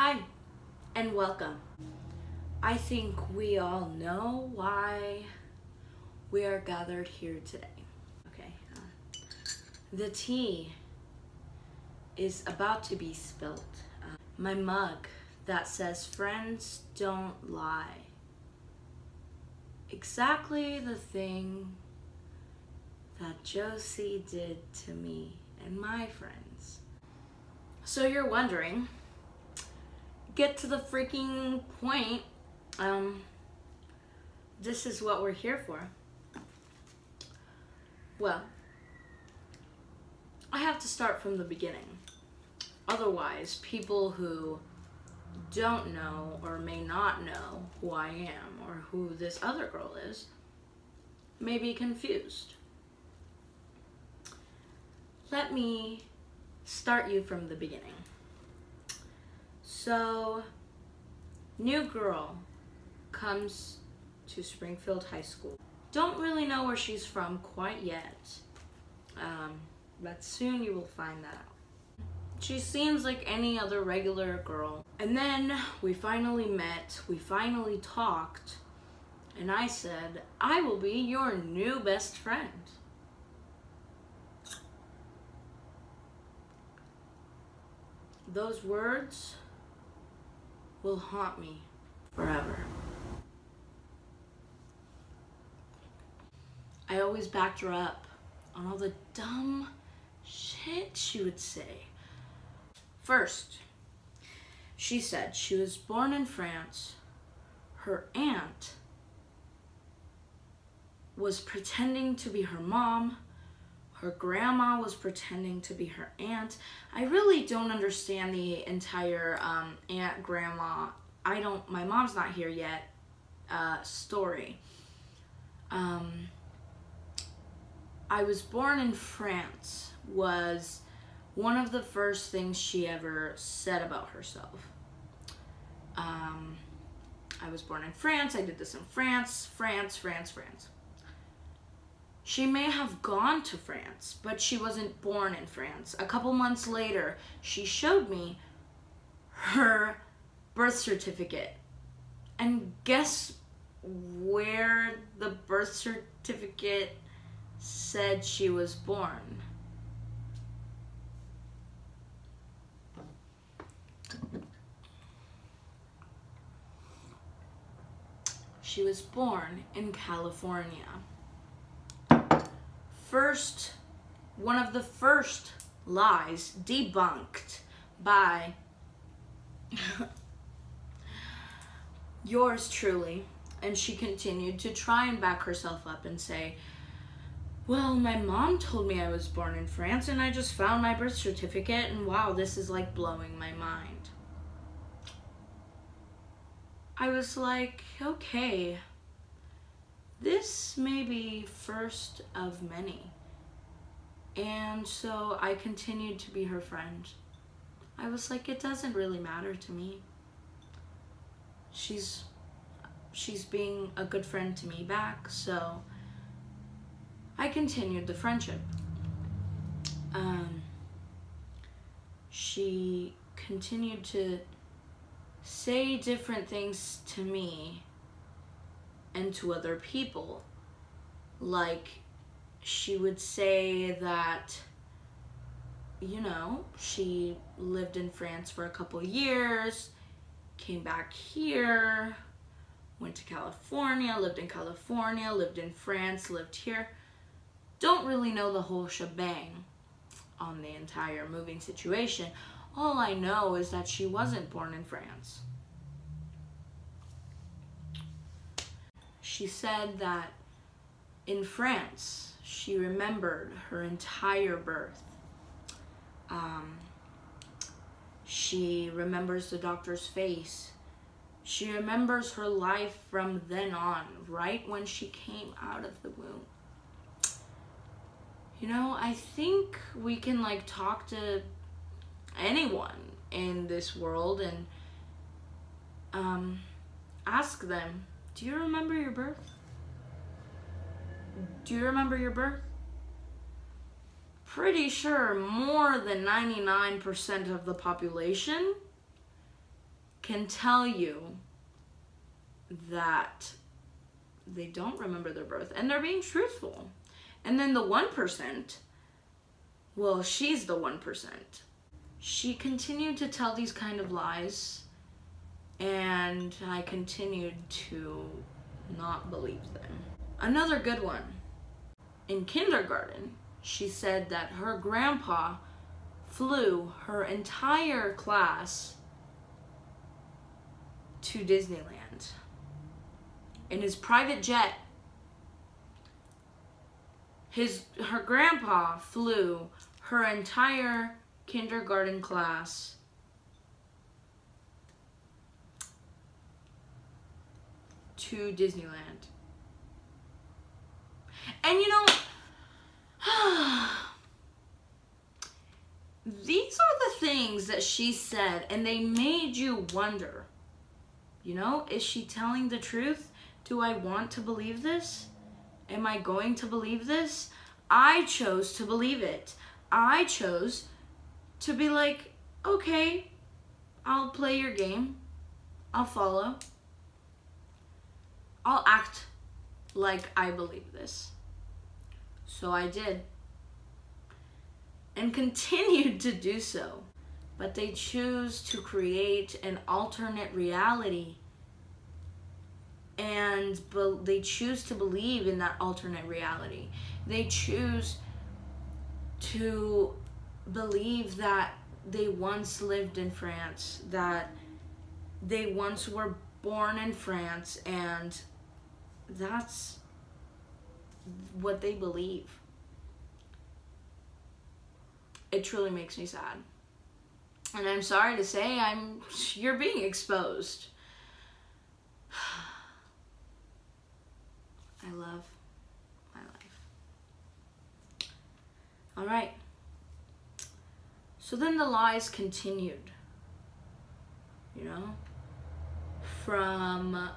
Hi, and welcome. I think we all know why we are gathered here today. Okay, the tea is about to be spilled. My mug that says friends don't lie. Exactly the thing that Josie did to me and my friends. So you're wondering, get to the freaking point. This is what we're here for. Well, I have to start from the beginning. Otherwise, people who don't know or may not know who I am or who this other girl is may be confused. Let me start you from the beginning. So, new girl comes to Springfield High School. Don't really know where she's from quite yet, but soon you will find that out. She seems like any other regular girl. And then we finally met, we finally talked, and I said, I will be your new best friend. Those words will haunt me forever. I always backed her up on all the dumb shit she would say. First, she said she was born in France. Her aunt was pretending to be her mom. Her grandma was pretending to be her aunt. I really don't understand the entire aunt, grandma, my mom's not here yet, story. I was born in France was one of the first things she ever said about herself. I was born in France, I did this in France. She may have gone to France, but she wasn't born in France. A couple months later, she showed me her birth certificate. And guess where the birth certificate said she was born? She was born in California. One of the first lies debunked by yours truly, and she continued to try and back herself up and say, well, my mom told me I was born in France and I just found my birth certificate and wow, this is like blowing my mind. I was like, okay, this may be first of many. And so I continued to be her friend. I was like, it doesn't really matter to me. She's being a good friend to me back, so I continued the friendship. She continued to say different things to me and to other people. Like, she would say that, you know, she lived in France for a couple years, came back here, went to California, lived in France, lived here. Don't really know the whole shebang on the entire moving situation. All I know is that she wasn't born in France. She said that in France, she remembered her entire birth. She remembers the doctor's face. She remembers her life from then on, right when she came out of the womb. You know, I think we can like talk to anyone in this world and ask them, do you remember your birth? Do you remember your birth? Pretty sure more than 99% of the population can tell you that they don't remember their birth and they're being truthful. And then the 1%, well, she's the 1%. She continued to tell these kind of lies, and I continued to not believe them. Another good one. In kindergarten, she said that her grandpa flew her entire class to Disneyland in his private jet. Her grandpa flew her entire kindergarten class to Disneyland. And you know, these are the things that she said, and they made you wonder, you know, is she telling the truth? Do I want to believe this? Am I going to believe this? I chose to believe it. I chose to be like, okay, I'll play your game. I'll follow. I'll act like I believe this. So I did. And continued to do so. But they choose to create an alternate reality. And they choose to believe in that alternate reality. They choose to believe that they once lived in France, that they once were born in France, and that's what they believe. It truly makes me sad. And I'm sorry to say, you're being exposed. I love my life. All right. So then the lies continued, you know, from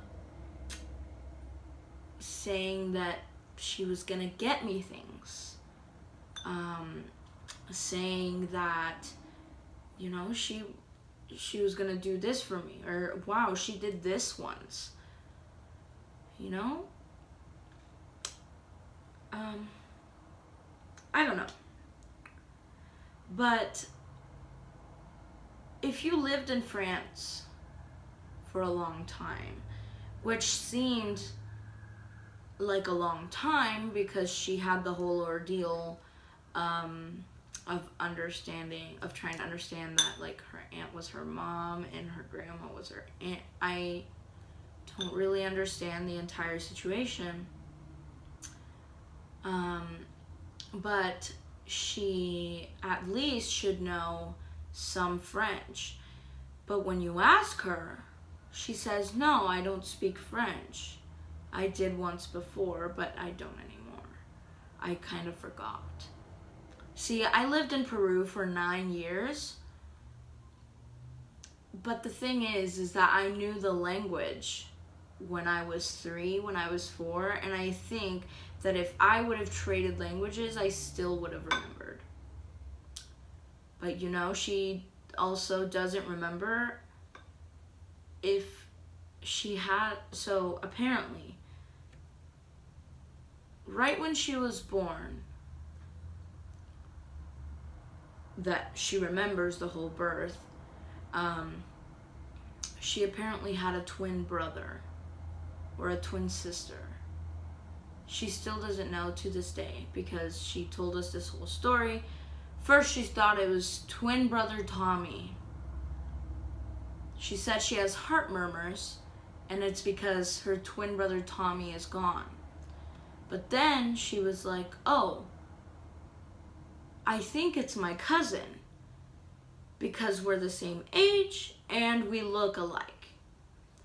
saying that she was gonna get me things, saying that, you know, she was gonna do this for me, or wow, she did this once, you know. I don't know. But if you lived in France for a long time, which seemed like a long time because she had the whole ordeal of trying to understand that, like, her aunt was her mom and her grandma was her aunt. I don't really understand the entire situation. But she at least should know some French. But when you ask her, she says, no, I don't speak French. I did once before, but I don't anymore. I kind of forgot. See, I lived in Peru for 9 years. But the thing is that I knew the language when I was 3, when I was 4, and I think that if I would have traded languages, I still would have remembered. But you know, she also doesn't remember if she had, so apparently, right when she was born, that she remembers the whole birth, she apparently had a twin brother or a twin sister. She still doesn't know to this day because she told us this whole story. First, she thought it was twin brother Tommy. She said she has heart murmurs, and it's because her twin brother Tommy is gone. But then she was like, oh, I think it's my cousin because we're the same age and we look alike.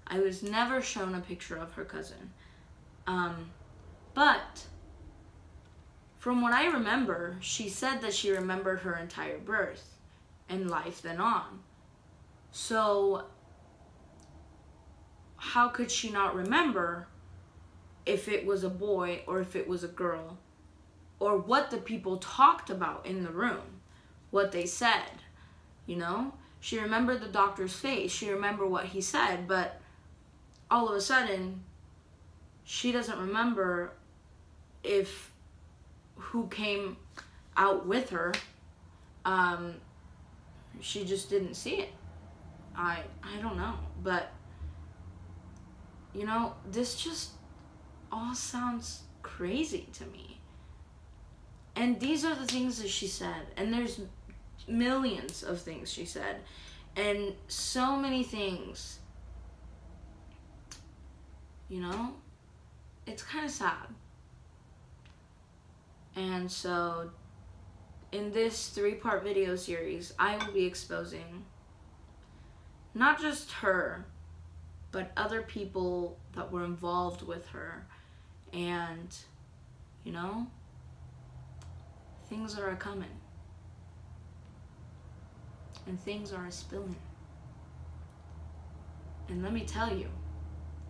I was never shown a picture of her cousin. But from what I remember, she said that she remembered her entire birth and life then on. So how could she not remember if it was a boy or if it was a girl, or what the people talked about in the room, what they said, you know? She remembered the doctor's face. She remembered what he said, but all of a sudden, she doesn't remember who came out with her. She just didn't see it. I don't know, but you know, this just all sounds crazy to me. And these are the things that she said, and there's millions of things she said, and so many things, you know, it's kind of sad. And so in this 3-part video series, I will be exposing not just her, but other people that were involved with her. And, you know, things are a-coming. And things are a-spilling. And let me tell you,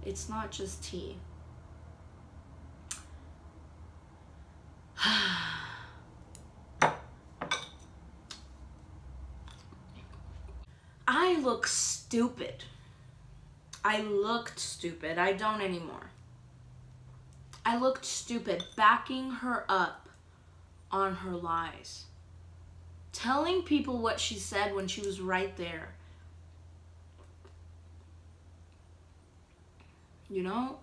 it's not just tea. I look stupid. I looked stupid. I don't anymore. I looked stupid backing her up on her lies. Telling people what she said when she was right there. You know?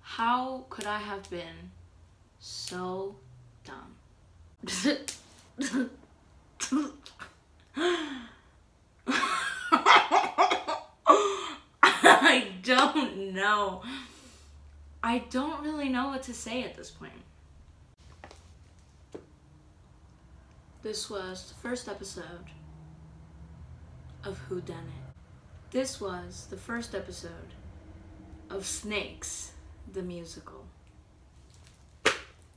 How could I have been so dumb? I don't know. I don't really know what to say at this point. This was the first episode of Who Done It. This was the first episode of Snakes, the musical.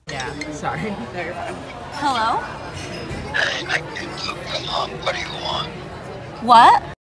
Yeah, sorry. No, you're fine. Hello? Hey, I can come on. What do you want? What?